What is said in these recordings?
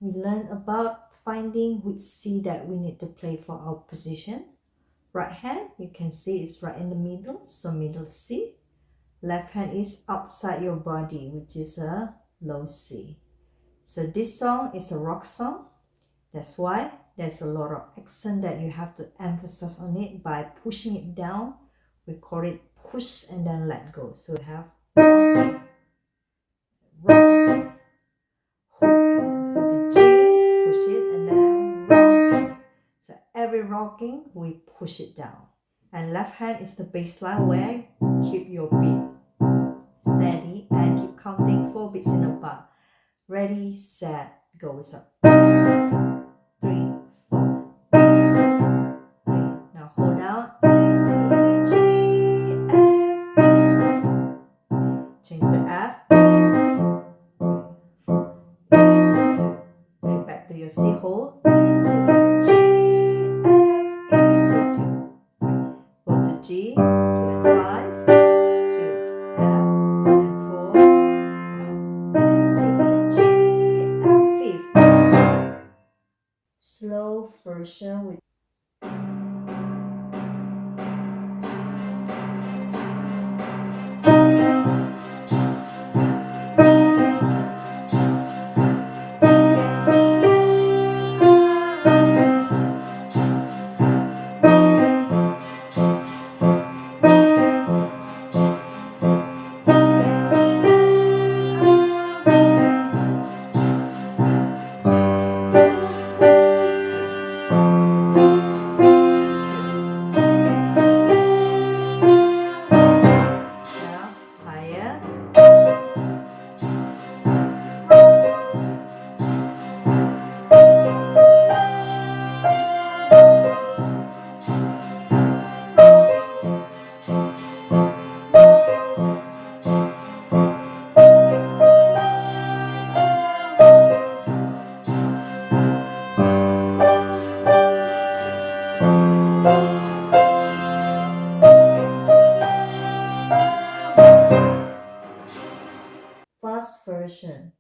we learn about finding which C that we need to play for our position. Right hand, you can see it's right in the middle, so middle C. Left hand is outside your body, which is a low C. So this song is a rock song. That's why there's a lot of accent that you have to emphasize on it by pushing it down. We call it push and then let go. So we have rocking, rocking, hooking. For the G, push it and then rocking. So every rocking, we push it down. And left hand is the bass line where you keep your beat steady and keep counting 4 beats in a bar. Ready, set, go. It's up. Easy, 3, 4. Easy, 3. Now hold down. Easy, G, F, easy. Change the F. Easy, 2, easy, 2. Bring it back to your C. Hold. Easy, G, F, easy, 2, 3. Go to G, 2 and 5. 2, F, and 4. Now easy, G, F, 5th, easy. Slow version with fast version.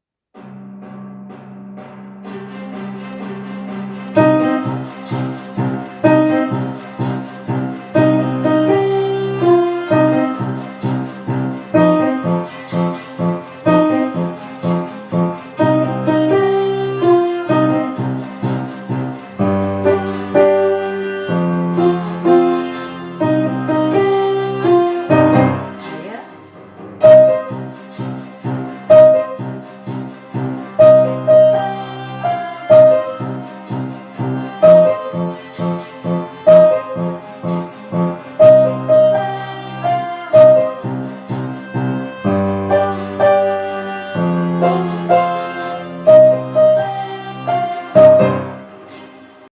Higher.